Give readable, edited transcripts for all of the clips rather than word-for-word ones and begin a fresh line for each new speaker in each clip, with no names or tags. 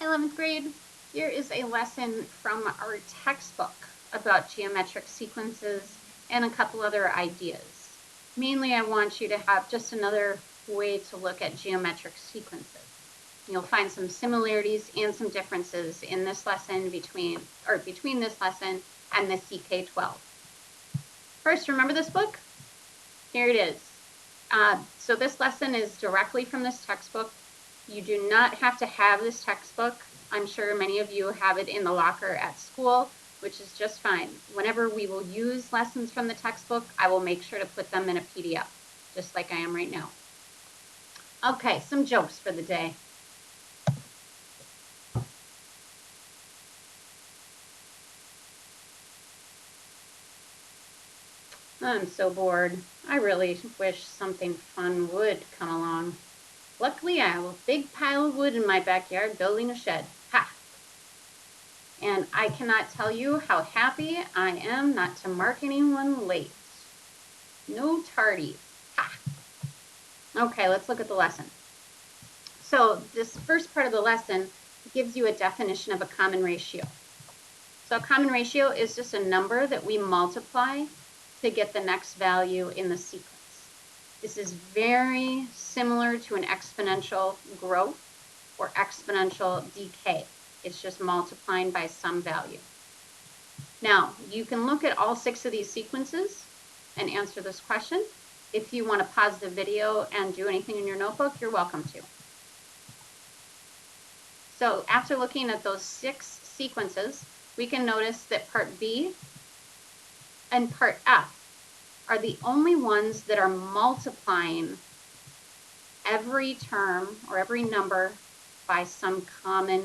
11th grade, here is a lesson from our textbook about geometric sequences and a couple other ideas. Mainly, I want you to have just another way to look at geometric sequences. You'll find some similarities and some differences in this lesson between this lesson and the CK12. First, remember this book? Here it is. So this lesson is directly from this textbook. You do not have to have this textbook. I'm sure many of you have it in the locker at school, which is just fine. Whenever we will use lessons from the textbook, I will make sure to put them in a PDF, just like I am right now. Okay, some jokes for the day. I'm so bored. I really wish something fun would come along. Luckily, I have a big pile of wood in my backyard building a shed. Ha! And I cannot tell you how happy I am not to mark anyone late. No tardies. Ha! Okay, let's look at the lesson. So this first part of the lesson gives you a definition of a common ratio. So a common ratio is just a number that we multiply to get the next value in the sequence. This is very similar to an exponential growth or exponential decay. It's just multiplying by some value. Now, you can look at all 6 of these sequences and answer this question. If you want to pause the video and do anything in your notebook, you're welcome to. So after looking at those 6 sequences, we can notice that part B and part F are the only ones that are multiplying every term or every number by some common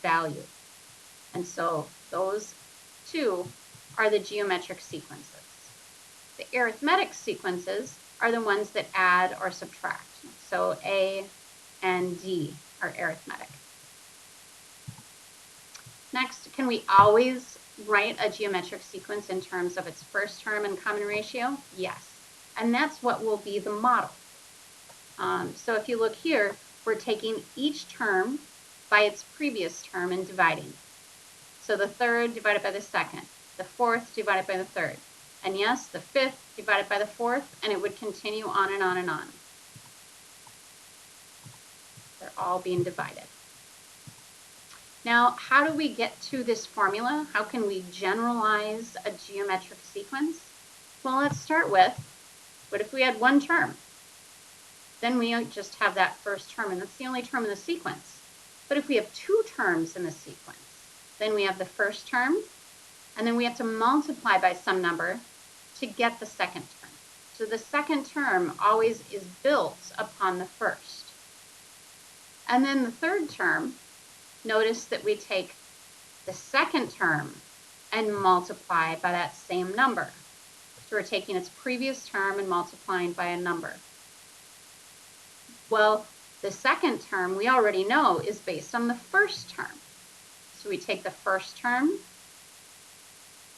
value. And so those 2 are the geometric sequences. The arithmetic sequences are the ones that add or subtract. So A and D are arithmetic. Next, can we always write a geometric sequence in terms of its first term and common ratio? Yes. And that's what will be the model. So if you look here, we're taking each term by its previous term and dividing. So the third divided by the second, the fourth divided by the third, and yes, the fifth divided by the fourth, and it would continue on and on and on. They're all being divided. Now, how do we get to this formula? How can we generalize a geometric sequence? Well, let's start with, what if we had one term? Then we just have that first term, and that's the only term in the sequence. But if we have 2 terms in the sequence, then we have the first term, and then we have to multiply by some number to get the second term. So the second term always is built upon the first. And then the third term, notice that we take the second term and multiply by that same number. So we're taking its previous term and multiplying by a number. Well, the second term we already know is based on the first term. So we take the first term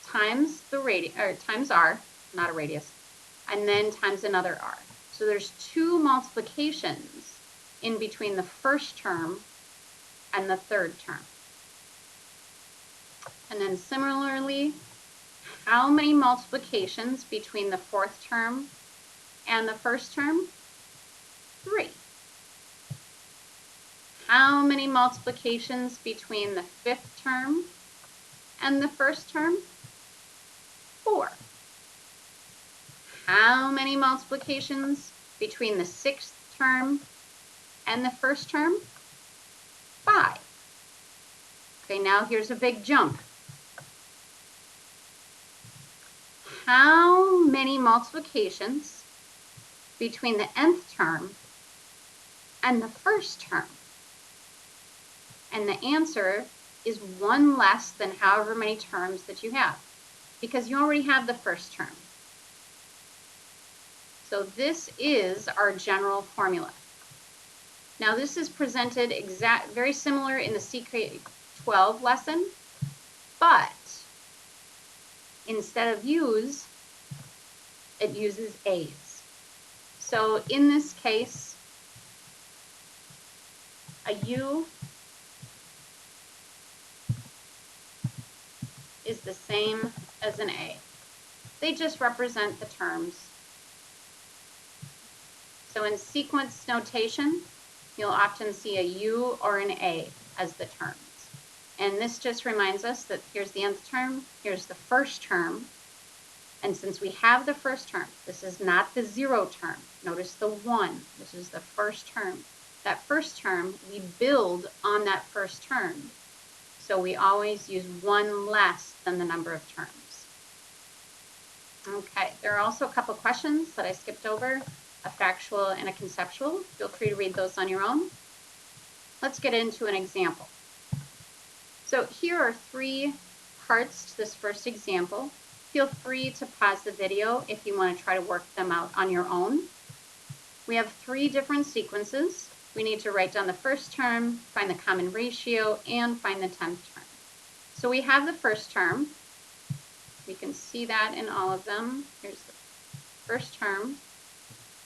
times the times r, not a radius, and then times another r. So there's 2 multiplications in between the first term and the third term. And then similarly, how many multiplications between the fourth term and the first term? 3. How many multiplications between the fifth term and the first term? 4. How many multiplications between the sixth term and the first term? 5. Okay, now here's a big jump. How many multiplications between the nth term and the first term? And the answer is 1 less than however many terms that you have, because you already have the first term. So this is our general formula. Now this is presented very similar in the CK12 lesson, but instead of U's, it uses A's. So in this case, a U is the same as an A. They just represent the terms. So in sequence notation, you'll often see a U or an A as the terms. And this just reminds us that here's the nth term, here's the first term. And since we have the first term, this is not the 0 term. Notice the 1, this is the first term. That first term, we build on that first term. So we always use 1 less than the number of terms. Okay, there are also a couple questions that I skipped over, a factual and a conceptual. Feel free to read those on your own. Let's get into an example. So here are 3 parts to this first example. Feel free to pause the video if you want to try to work them out on your own. We have 3 different sequences. We need to write down the first term, find the common ratio, and find the 10th term. So we have the first term. We can see that in all of them. Here's the first term,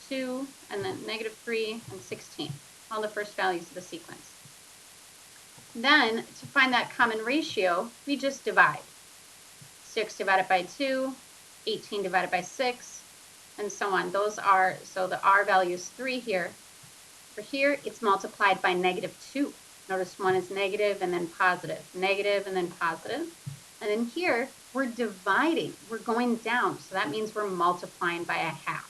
2, and then -3 and 16, all the first values of the sequence. Then, to find that common ratio, we just divide. 6 divided by 2, 18 divided by 6, and so on. Those are, so the R value is 3 here. For here, it's multiplied by -2. Notice one is negative and then positive, negative and then positive. And then here, we're dividing, we're going down, so that means we're multiplying by 1/2.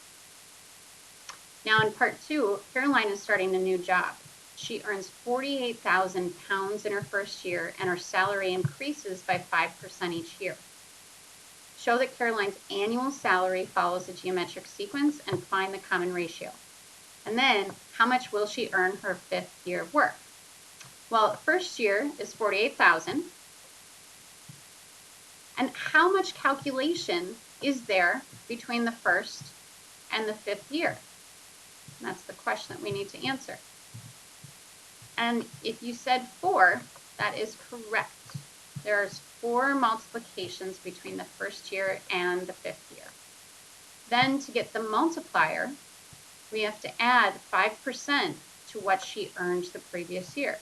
Now in part 2, Caroline is starting a new job. She earns 48,000 pounds in her first year, and her salary increases by 5% each year. Show that Caroline's annual salary follows a geometric sequence and find the common ratio. And then, how much will she earn her 5th year of work? Well, first year is 48,000. And how much calculation is there between the 1st and the 5th year? And that's the question that we need to answer. And if you said 4, that is correct. There's 4 multiplications between the first year and the 5th year. Then to get the multiplier, we have to add 5% to what she earned the previous year.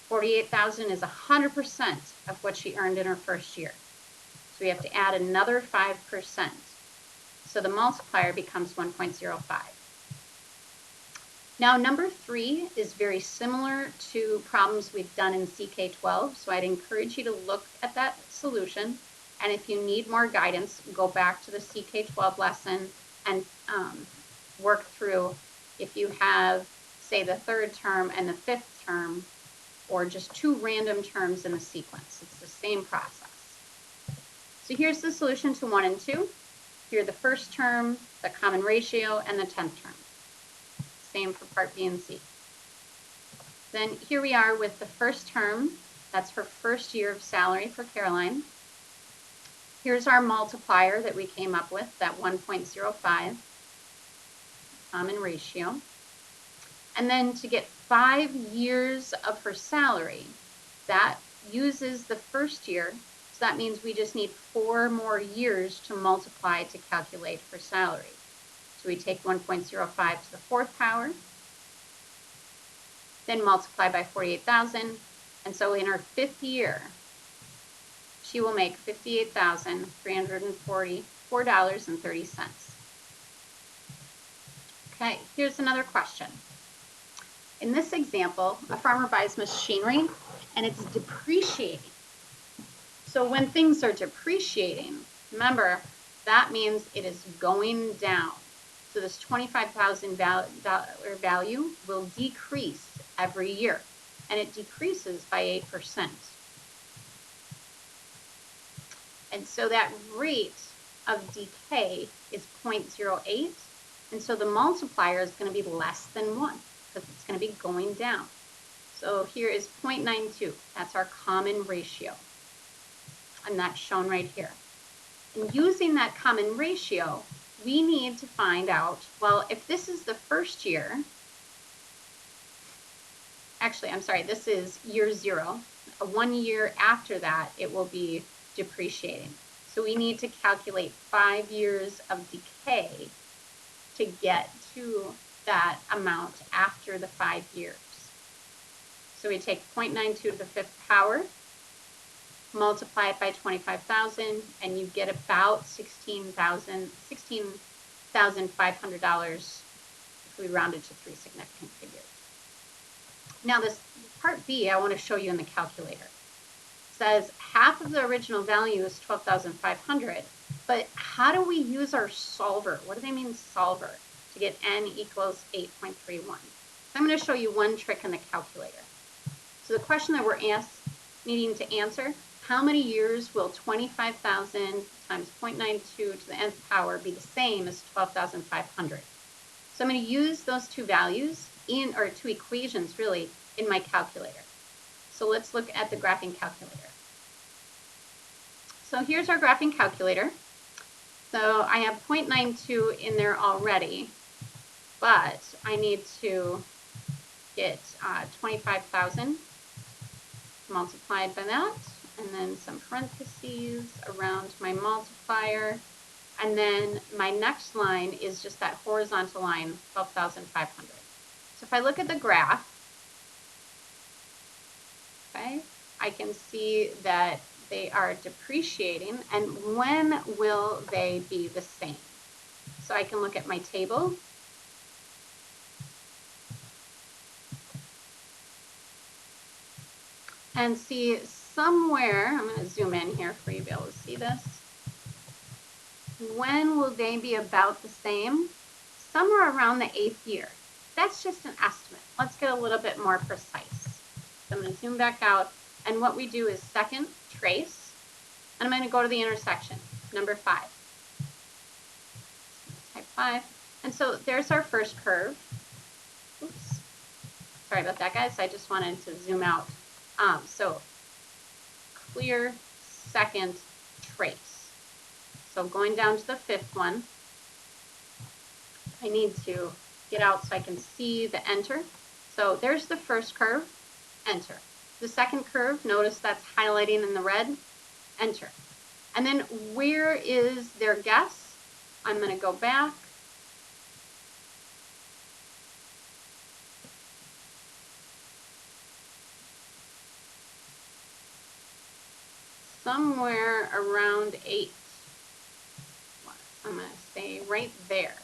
48,000 is 100% of what she earned in her first year. So we have to add another 5%. So the multiplier becomes 1.05. Now number 3 is very similar to problems we've done in CK12, so I'd encourage you to look at that solution, and if you need more guidance, go back to the CK12 lesson and work through if you have, say, the 3rd term and the 5th term, or just 2 random terms in the sequence. It's the same process. So here's the solution to 1 and 2. Here the first term, the common ratio, and the 10th term. Same for part B and C. Then here we are with the first term. That's her first year of salary for Caroline. Here's our multiplier that we came up with, that 1.05 common ratio. And then to get 5 years of her salary, that uses the first year. So that means we just need 4 more years to multiply to calculate her salary. So we take 1.05 to the 4th power, then multiply by 48,000, and so in her 5th year, she will make $58,344.30. Okay, here's another question. In this example, a farmer buys machinery and it's depreciating. So when things are depreciating, remember, that means it is going down. So this $25,000 value will decrease every year, and it decreases by 8%. And so that rate of decay is 0.08, and so the multiplier is going to be less than 1 because it's going to be going down. So here is 0.92. That's our common ratio, and that's shown right here. And using that common ratio, we need to find out, well, if this is the first year, actually, I'm sorry, this is year 0. 1 year after that, it will be depreciating. So we need to calculate 5 years of decay to get to that amount after the 5 years. So we take 0.92 to the 5th power, multiply it by 25,000, and you get about $16,500 if we rounded to three significant figures. Now this part B, I want to show you in the calculator. It says half of the original value is 12,500, but how do we use our solver? What do they mean solver? To get n equals 8.31. So I'm going to show you one trick in the calculator. So the question that we're needing to answer, how many years will 25,000 times 0.92 to the nth power be the same as 12,500? So I'm going to use those two values or two equations really in my calculator. So let's look at the graphing calculator. So here's our graphing calculator. So I have 0.92 in there already, but I need to get 25,000 multiplied by that, and then some parentheses around my multiplier, and then my next line is just that horizontal line, 12,500. So if I look at the graph, okay, I can see that they are depreciating, and when will they be the same? So I can look at my table. And see somewhere, I'm going to zoom in here for you to be able to see this. When will they be about the same? Somewhere around the 8th year. That's just an estimate. Let's get a little bit more precise. So I'm going to zoom back out, and what we do is second trace, and I'm going to go to the intersection, number 5. Type 5. And so there's our first curve. Oops. Sorry about that, guys. I just wanted to zoom out. So clear second trace. So going down to the 5th one, I need to get out so I can see the enter. So there's the first curve, enter. The second curve, notice that's highlighting in the red, enter. And then where is their guess? I'm going to go back. Somewhere around 8. I'm going to say right there.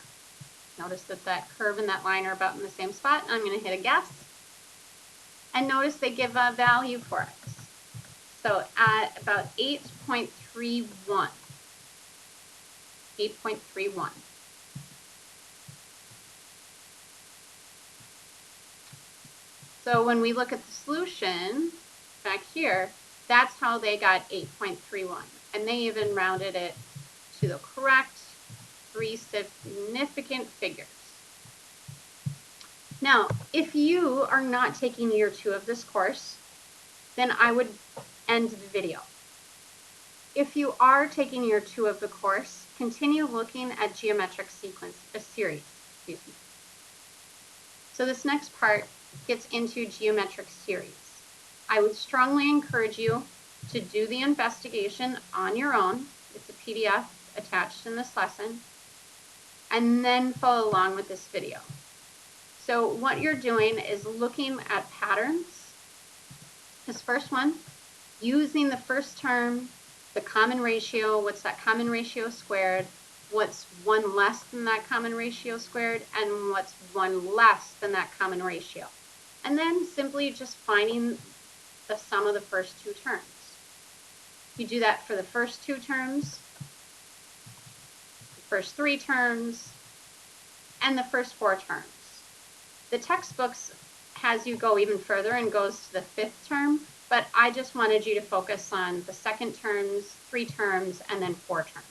Notice that that curve and that line are about in the same spot. I'm going to hit a guess. And notice they give a value for us. So at about 8.31. 8.31. So when we look at the solution back here, that's how they got 8.31. And they even rounded it to the correct three significant figures. Now, if you are not taking year 2 of this course, then I would end the video. If you are taking year 2 of the course, continue looking at geometric series. Excuse me. So this next part gets into geometric series. I would strongly encourage you to do the investigation on your own. It's a PDF attached in this lesson, and then follow along with this video. So what you're doing is looking at patterns. This first one, using the first term, the common ratio, what's that common ratio squared, what's 1 less than that common ratio squared, and what's 1 less than that common ratio. And then simply just finding the sum of the first 2 terms. You do that for the first 2 terms, the first 3 terms, and the first 4 terms. The textbooks has you go even further and goes to the 5th term, but I just wanted you to focus on the 2nd terms, 3 terms, and then 4 terms.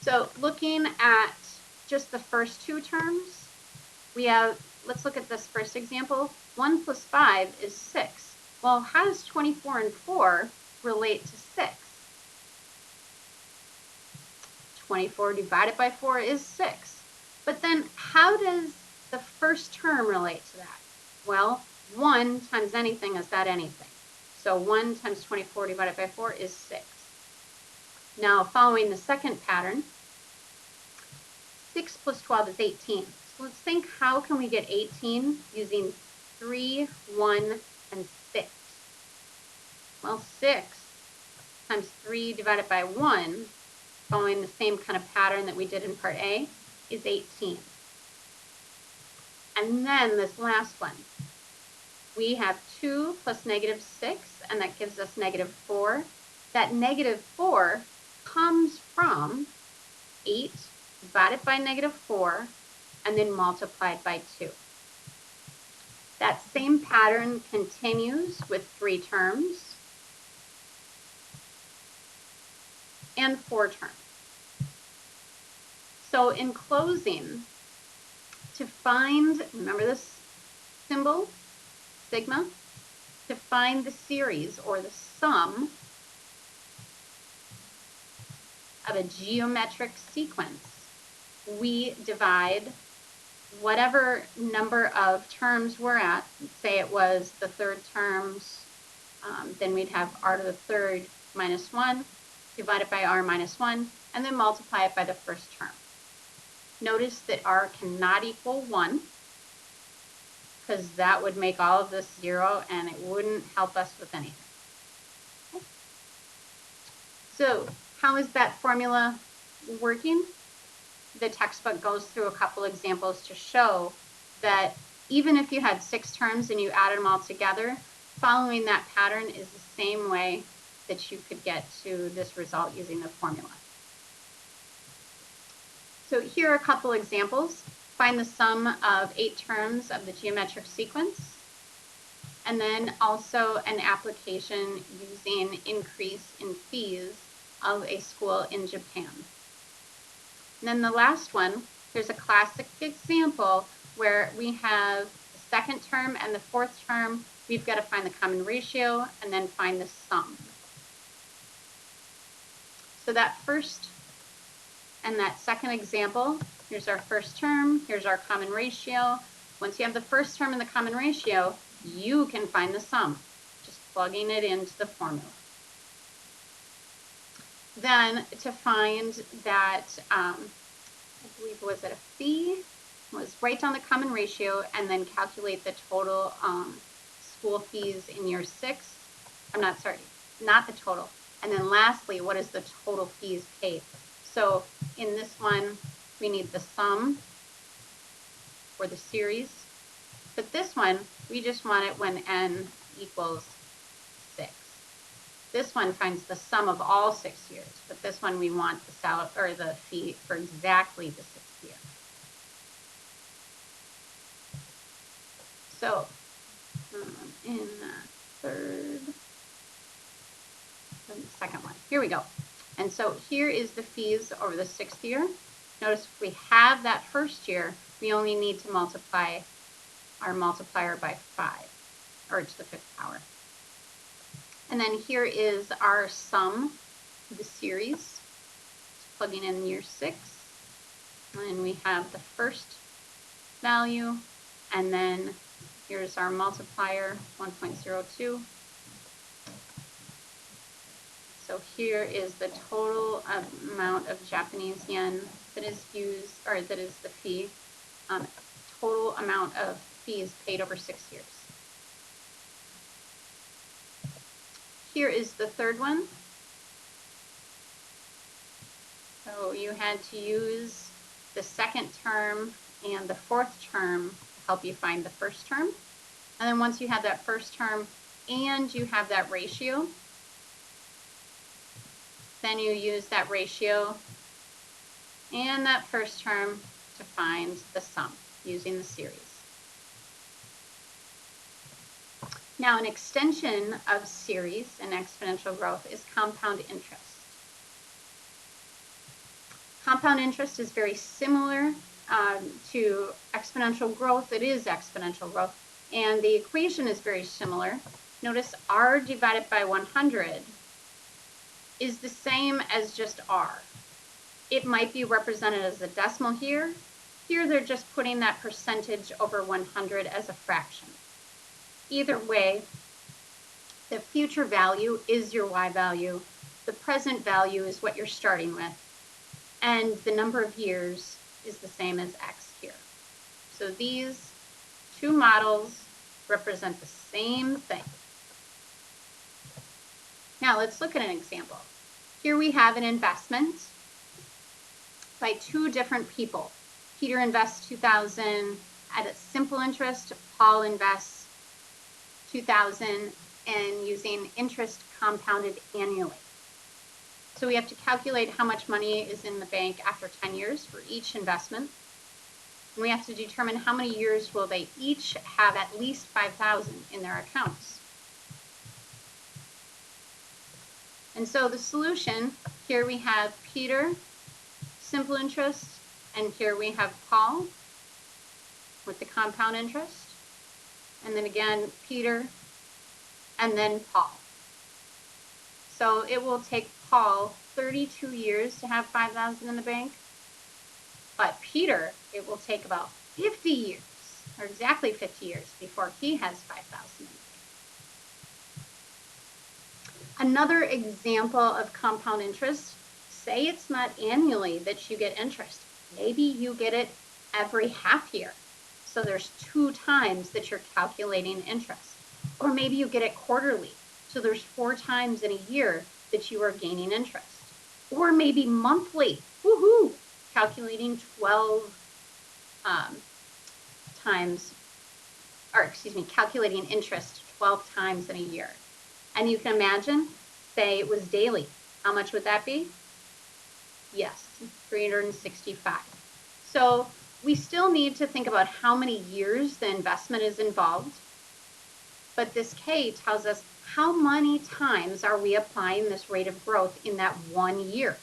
So looking at just the first 2 terms, we have, let's look at this first example. 1 plus 5 is 6. Well, how does 24 and 4 relate to 6? 24 divided by 4 is 6. But then how does the first term relate to that? Well, 1 times anything is that anything. So 1 times 24 divided by 4 is 6. Now, following the second pattern, 6 plus 12 is 18. So let's think, how can we get 18 using 3, 1, and 6? Well, 6 times 3 divided by 1, following the same kind of pattern that we did in part A, is 18. And then this last one, we have 2 plus negative 6, and that gives us negative 4. That negative 4 comes from 8 divided by negative 4, and then multiplied by 2. That same pattern continues with 3 terms and 4 terms. So in closing, to find, remember this symbol, sigma, to find the series or the sum of a geometric sequence, we divide whatever number of terms we're at. Say it was the third terms, then we'd have r to the third minus 1 divided by r minus 1, and then multiply it by the first term. Notice that r cannot equal 1, because that would make all of this 0, and it wouldn't help us with anything. Okay. So how is that formula working? The textbook goes through a couple examples to show that even if you had 6 terms and you added them all together, following that pattern is the same way that you could get to this result using the formula. So here are a couple examples. Find the sum of 8 terms of the geometric sequence, and then also an application using increase in fees of a school in Japan. And then the last one, there's a classic example where we have the second term and the fourth term. We've got to find the common ratio and then find the sum. So that first and that second example, here's our first term, here's our common ratio. Once you have the first term and the common ratio, you can find the sum, just plugging it into the formula. Then to find that, I believe, was it a fee? Was write down the common ratio and then calculate the total school fees in year 6. I'm not sorry, not the total. And then lastly, what is the total fees paid? So in this one, we need the sum for the series. But this one, we just want it when n equals 6. This one finds the sum of all 6 years, but this one we want the salary or the fee for exactly the 6th year. So in the second one, here we go. And so here is the fees over the 6th year. Notice if we have that first year, we only need to multiply our multiplier by 5, or to the 5th power. And then here is our sum of the series, just plugging in year 6. And we have the first value, and then here's our multiplier, 1.02. So here is the total amount of Japanese yen that is used, or that is the fee, total amount of fees paid over 6 years. Here is the third one. So you had to use the second term and the fourth term to help you find the first term. And then once you have that first term and you have that ratio, then you use that ratio and that first term to find the sum using the series. Now, an extension of series and exponential growth is compound interest. Compound interest is very similar to exponential growth. It is exponential growth, and the equation is very similar. Notice r divided by 100 is the same as just r. It might be represented as a decimal here. Here they're just putting that percentage over 100 as a fraction. Either way, the future value is your y value. The present value is what you're starting with. And the number of years is the same as x here. So these two models represent the same thing. Now let's look at an example. Here we have an investment by two different people. Peter invests $2,000 at a simple interest. Paul invests $2,000 and using interest compounded annually. So we have to calculate how much money is in the bank after 10 years for each investment. And we have to determine how many years will they each have at least 5,000 in their accounts. And so the solution, here we have Peter, simple interest, and here we have Paul with the compound interest. And then again, Peter, and then Paul. So it will take Paul 32 years to have 5,000 in the bank, but Peter, it will take about 50 years, or exactly 50 years before he has 5,000 in the bank. Another example of compound interest, say it's not annually that you get interest. Maybe you get it every half year. So there's 2 times that you're calculating interest. Or maybe you get it quarterly. So there's 4 times in a year that you are gaining interest. Or maybe monthly, woohoo, calculating 12 calculating interest 12 times in a year. And you can imagine, say it was daily. How much would that be? Yes, 365. So we still need to think about how many years the investment is involved. But this K tells us how many times are we applying this rate of growth in that 1 year.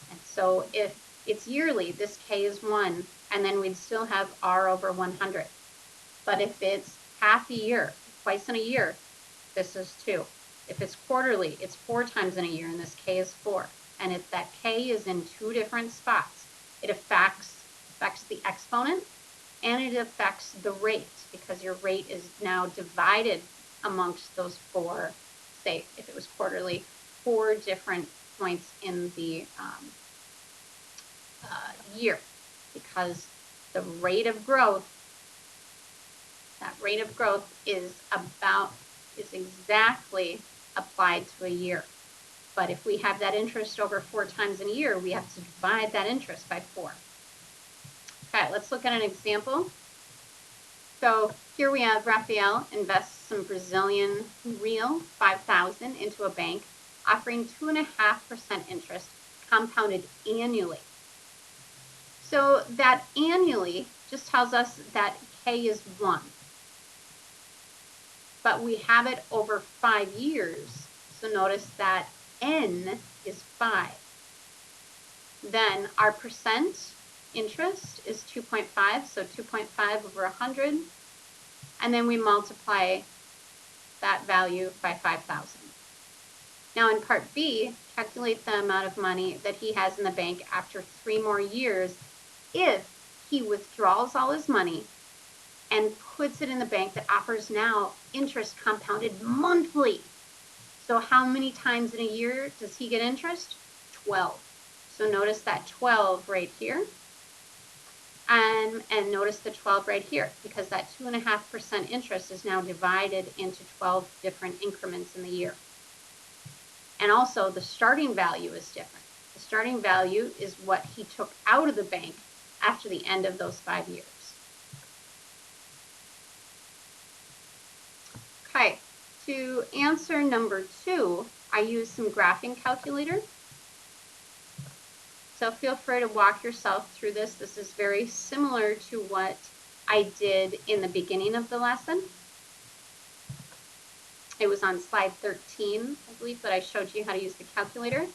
And so if it's yearly, this K is 1, and then we'd still have R over 100. But if it's half a year, twice in a year, this is 2. If it's quarterly, it's 4 times in a year, and this K is 4. And if that K is in 2 different spots, it affects the exponent and it affects the rate, because your rate is now divided amongst those 4, say if it was quarterly, 4 different points in the year, because the rate of growth, that rate of growth is exactly applied to a year. But if we have that interest over 4 times in a year, we have to divide that interest by 4. Okay, let's look at an example. So here we have Rafael invests some Brazilian real, 5,000, into a bank, offering 2.5% interest compounded annually. So that annually just tells us that K is 1. But we have it over 5 years. So notice that N is 5. Then our percent interest is 2.5, so 2.5 over 100. And then we multiply that value by 5,000. Now in part B, calculate the amount of money that he has in the bank after 3 more years if he withdraws all his money and puts it in the bank that offers now interest compounded monthly. So how many times in a year does he get interest? 12. So notice that 12 right here. And notice the 12 right here, because that 2.5% interest is now divided into 12 different increments in the year. And also the starting value is different. The starting value is what he took out of the bank after the end of those 5 years. Okay, to answer number 2, I used some graphing calculator. So feel free to walk yourself through this. This is very similar to what I did in the beginning of the lesson. It was on slide 13, I believe, that I showed you how to use the calculator.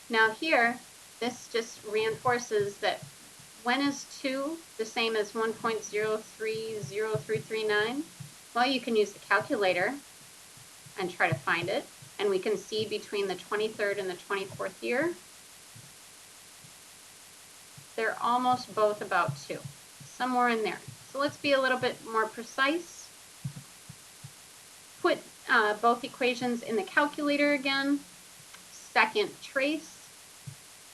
Now here, this just reinforces that when is 2 the same as 1.030339? Well, you can use the calculator and try to find it. And we can see between the 23rd and the 24th year, they're almost both about 2, somewhere in there. So let's be a little bit more precise. Put both equations in the calculator again. Second trace.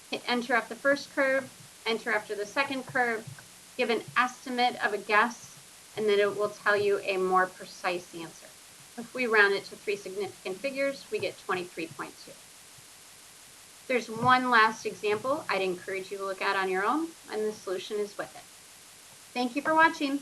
Hit enter after the first curve, enter after the second curve. Give an estimate of a guess, and then it will tell you a more precise answer. If we round it to 3 significant figures, we get 23.2. There's one last example I'd encourage you to look at on your own, and the solution is with it. Thank you for watching.